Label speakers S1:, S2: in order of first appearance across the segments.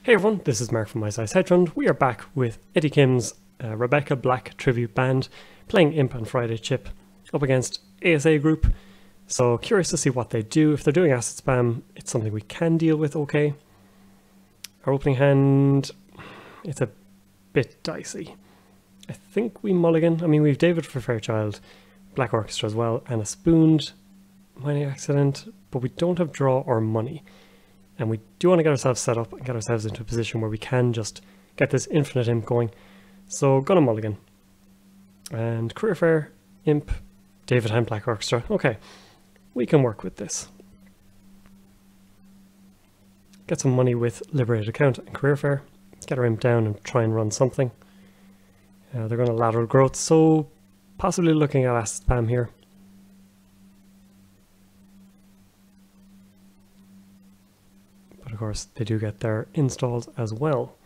S1: Hey everyone, this is Mark from ASA Netrunner. We are back with Eddie Kim's Rebecca Black tribute band playing Imp and Friday Chip up against ASA group. So curious to see what they do. If they're doing asset spam, it's something we can deal with okay. Our opening hand, it's a bit dicey. I think we mulligan. I mean, we've David for Fairchild, Black Orchestra as well, and a spooned mining accident, but we don't have draw or money. And we do want to get ourselves set up and get ourselves into a position where we can just get this infinite imp going. So gonna mulligan. And career fair, imp, David and Black Orchestra. Okay, we can work with this. Get some money with liberated account and career fair. Get our imp down and try and run something. They're going to lateral growth, so possibly looking at asset spam here. But of course they do get their installs as well.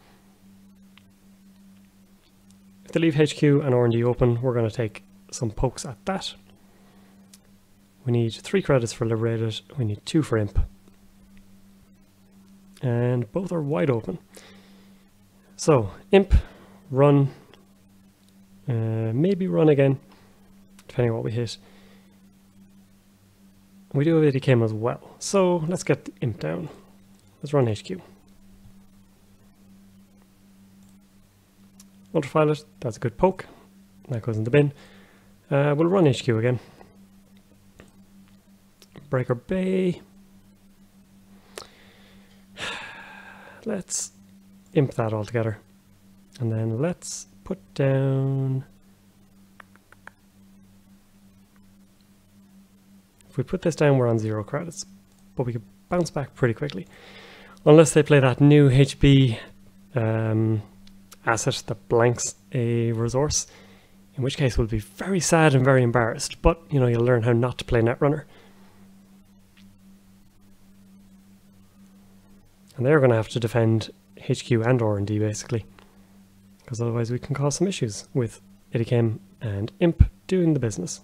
S1: If they leave HQ and R&D open, we're going to take some pokes at that. We need 3 credits for liberated, we need 2 for imp. And both are wide open. So imp, run, maybe run again, depending on what we hit. We do have ADKM as well, so let's get the imp down. Let's run HQ. Ultraviolet, that's a good poke. That goes in the bin. We'll run HQ again. Breaker Bay. Let's imp that all together. And then let's put down... If we put this down, we're on 0 credits. But we could bounce back pretty quickly. Unless they play that new HB asset that blanks a resource, in which case we'll be very sad and very embarrassed, but you know, you'll learn how not to play Netrunner. And they're going to have to defend HQ and R&D basically, because otherwise we can cause some issues with ADKM and Imp doing the business.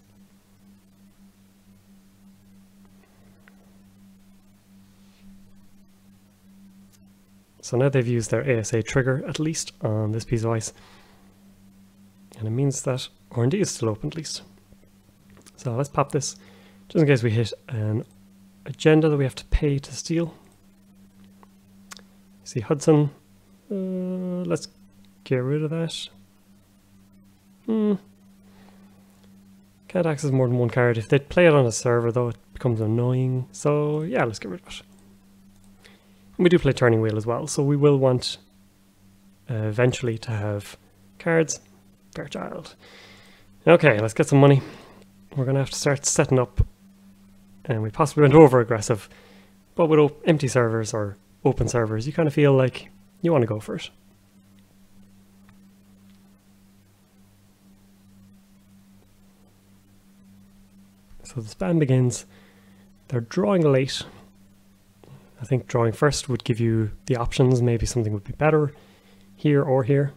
S1: So now they've used their ASA trigger, at least, on this piece of ice. And it means that R&D is still open, at least. So let's pop this, just in case we hit an agenda that we have to pay to steal. See Hudson. Let's get rid of that. Can't access more than 1 card. If they play it on a server, though, it becomes annoying. So yeah, let's get rid of it. We do play Turning Wheel as well, so we will want eventually to have cards. Fairchild. Okay, let's get some money. We're going to have to start setting up, and we possibly went over aggressive, but with empty servers or open servers, you kind of feel like you want to go for it. So the spam begins. They're drawing late. I think drawing first would give you the options. Maybe something would be better here or here.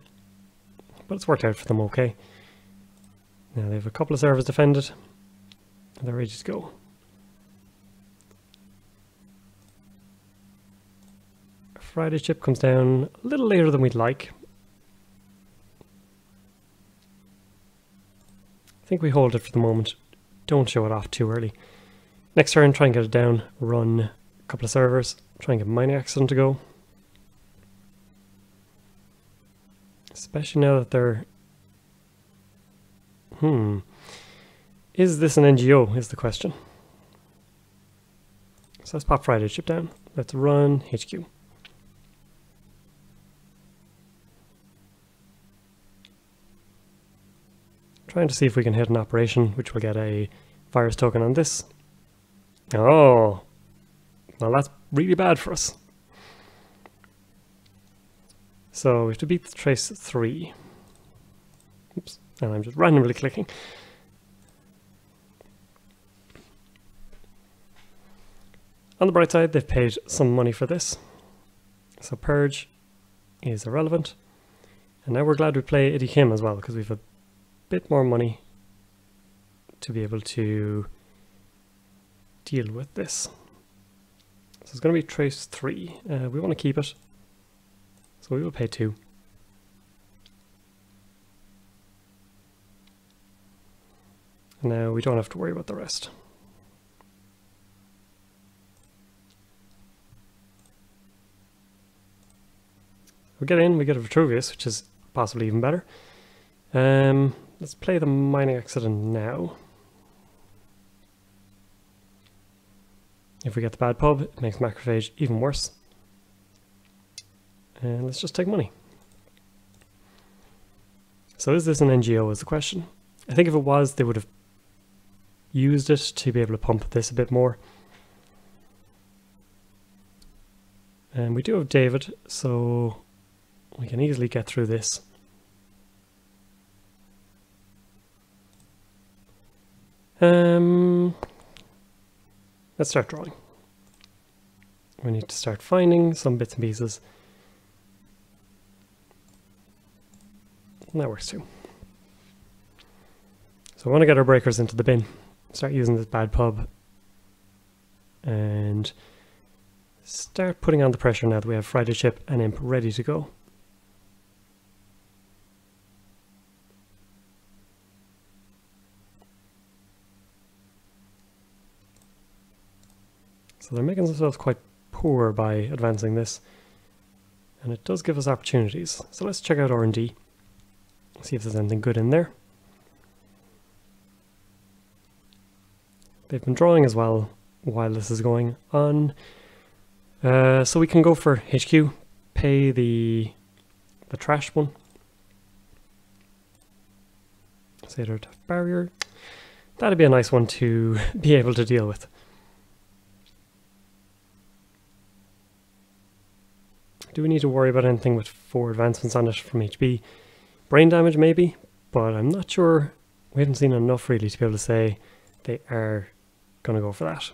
S1: But it's worked out for them okay. Now they have a couple of servers defended. And they're ready to go. Friday chip comes down a little later than we'd like. I think we hold it for the moment. Don't show it off too early. Next turn, try and get it down. Run couple of servers, try and get mining accident to go. Especially now that they're... Is this an NGO, is the question. So let's pop Friday chip down. Let's run HQ. Trying to see if we can hit an operation, which will get a virus token on this. Oh! Well, that's really bad for us. So we have to beat the trace 3. Oops, and I'm just randomly clicking. On the bright side, they've paid some money for this. So Purge is irrelevant. And now we're glad we play ADKM as well, because we have a bit more money to be able to deal with this. So it's going to be trace 3. We want to keep it. So we will pay 2. Now we don't have to worry about the rest. We get in, we get a Vitruvius, which is possibly even better. Let's play the mining accident now. If we get the bad pub, it makes macrophage even worse. And let's just take money. So is this an NGO is the question. I think if it was, they would have used it to be able to pump this a bit more. And we do have David, so we can easily get through this. Let's start drawing. We need to start finding some bits and pieces. And that works too. So I want to get our breakers into the bin. Start using this bad pub. And start putting on the pressure now that we have Friday Chip and Imp ready to go. So they're making themselves quite poor by advancing this. And it does give us opportunities. So let's check out R&D. See if there's anything good in there. They've been drawing as well while this is going on. So we can go for HQ, pay the trash one. Satyr barrier. That'd be a nice one to be able to deal with. Do we need to worry about anything with 4 advancements on it from HB? Brain damage maybe, but I'm not sure. We haven't seen enough really to be able to say they are going to go for that.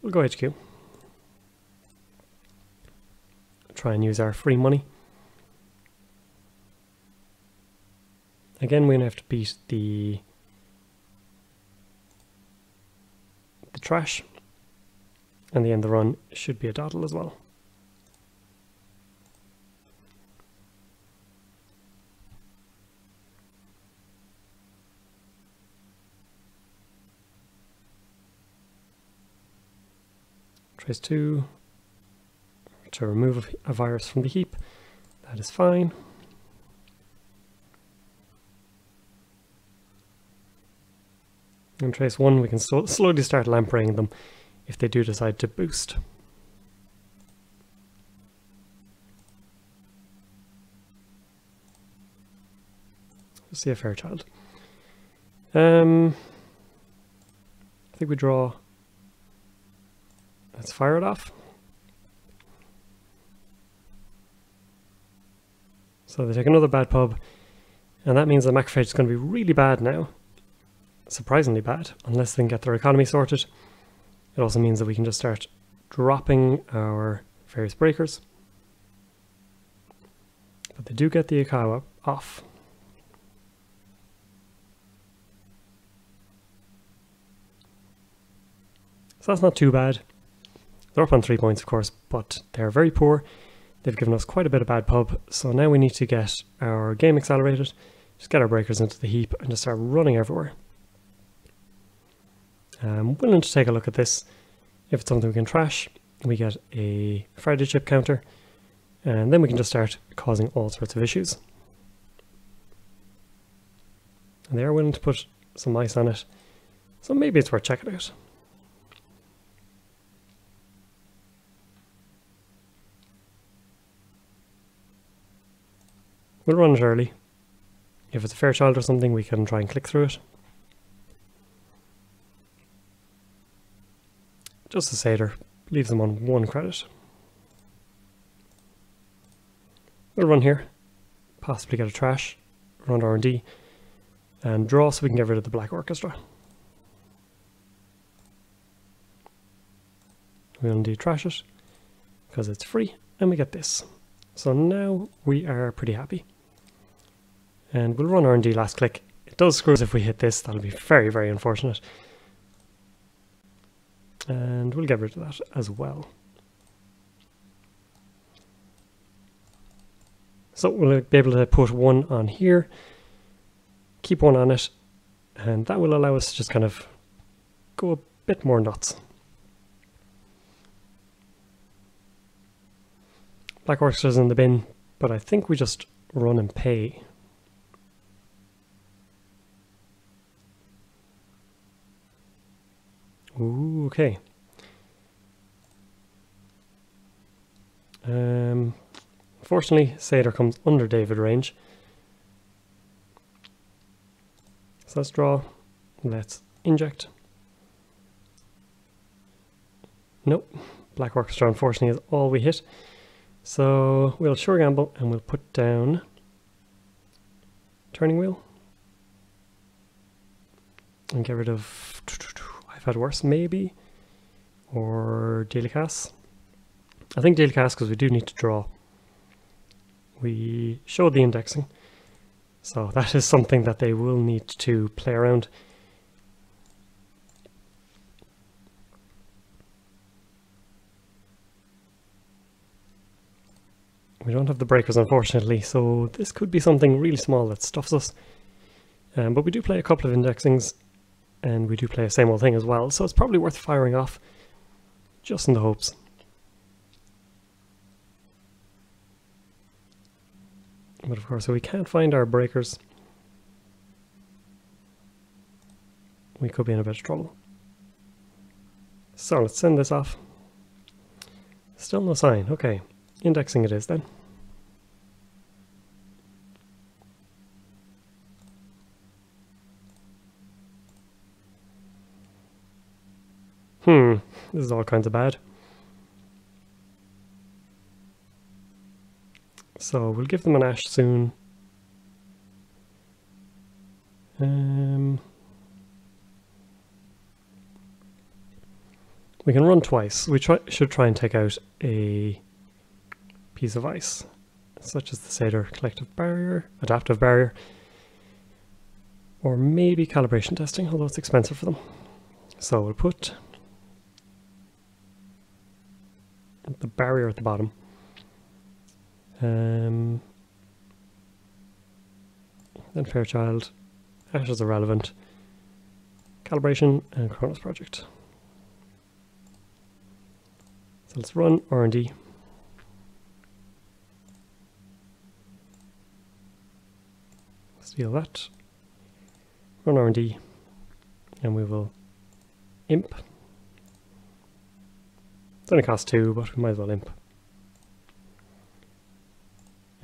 S1: We'll go HQ. Try and use our free money. Again, we're going to have to beat the trash. And the end of the run should be a dawdle as well. Trace 2 to remove a virus from the heap. That is fine. And trace 1, we can slowly start lampreying them if they do decide to boost. We'll see a Fairchild. I think we draw. Let's fire it off. So they take another bad pub, and that means the macrophage is going to be really bad now. Surprisingly bad, unless they can get their economy sorted. It also means that we can just start dropping our various breakers. But they do get the Ikawa off. So that's not too bad. They're up on 3 points, of course, but they're very poor. They've given us quite a bit of bad pub, so now we need to get our game accelerated, just get our breakers into the heap and just start running everywhere. I'm willing to take a look at this. If it's something we can trash, we get a Friday Chip counter, and then we can just start causing all sorts of issues. And they are willing to put some ice on it, so maybe it's worth checking out. We'll run it early. If it's a Fairchild or something, we can try and click through it. Just a Satyr, leaves them on 1 credit. We'll run here, possibly get a trash, run R&D, and draw so we can get rid of the Black Orchestra. We'll indeed trash it, because it's free, and we get this. So now we are pretty happy. And we'll run R&D last click. It does screw us if we hit this, that'll be very, very unfortunate. And we'll get rid of that as well. So we'll be able to put one on here, keep one on it, and that will allow us to just kind of go a bit more nuts. Black Orchestra's in the bin, but I think we just run and pay. Ooh, okay. Unfortunately, Seder comes under David range. So let's draw. Let's inject. Nope. Black Orchestra, unfortunately, is all we hit. So we'll sure gamble and we'll put down Turning Wheel. And get rid of I've Had Worse, maybe. Or Daily Cast. I think Daily Cast because we do need to draw. We showed the indexing. So that is something that they will need to play around. We don't have the breakers, unfortunately, so this could be something really small that stuffs us. But we do play a couple of indexings, and we do play a same old thing as well, so it's probably worth firing off, just in the hopes. But of course, if we can't find our breakers, we could be in a bit of trouble. So let's send this off. Still no sign. Okay, indexing it is then. This is all kinds of bad. So we'll give them an ash soon. We can run twice. We should try and take out a piece of ice, such as the Seder Collective Barrier, Adaptive Barrier, or maybe Calibration Testing, although it's expensive for them. So we'll put the barrier at the bottom. Then Fairchild, Ash is irrelevant, Calibration, and Chronos Project. So let's run R&D. Steal that. Run R&D, and we will imp. It's only cost 2, but we might as well imp.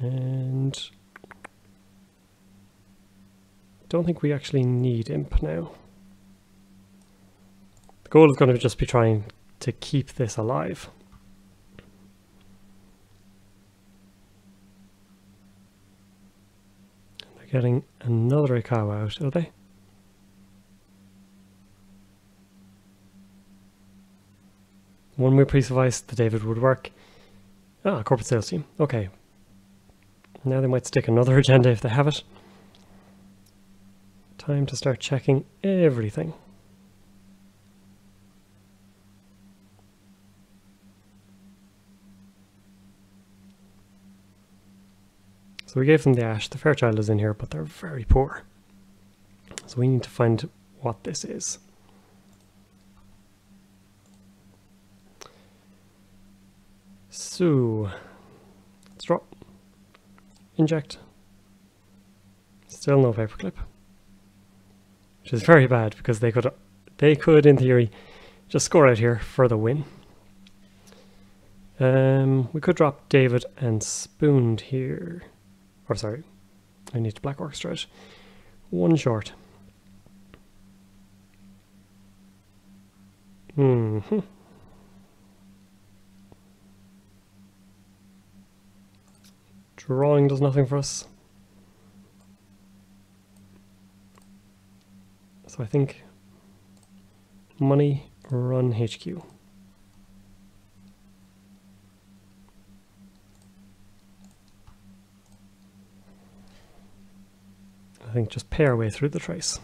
S1: And don't think we actually need imp now. The goal is going to just be trying to keep this alive. They're getting another Ikawa out, are they? One more piece of ice, the David would work. Ah, corporate sales team. Okay. Now they might stick another agenda if they have it. Time to start checking everything. So we gave them the ash. The Fairchild is in here, but they're very poor. So we need to find what this is. So let's drop. Inject. Still no paperclip, which is very bad because they could in theory just score out here for the win. We could drop David and Spooned here, or sorry, I need to Black Orchestra it. One short. Drawing does nothing for us. So I think money, run HQ. I think just pay our way through the trace.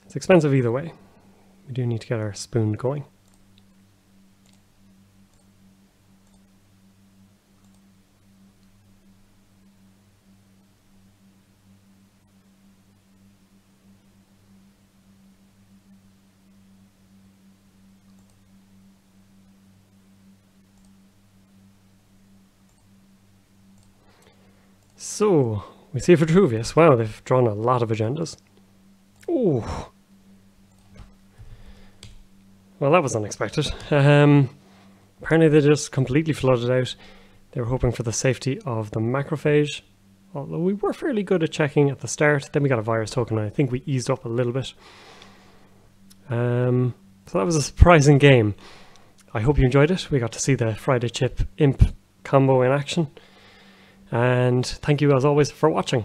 S1: It's expensive either way. we do need to get our spoon going. So, we see Vitruvius. Wow, they've drawn a lot of agendas. Ooh. Well, that was unexpected. Apparently they just completely flooded out. They were hoping for the safety of the macrophage. Although we were fairly good at checking at the start. Then we got a virus token and I think we eased up a little bit. So that was a surprising game. I hope you enjoyed it. We got to see the Friday Chip Imp combo in action. And thank you as always for watching.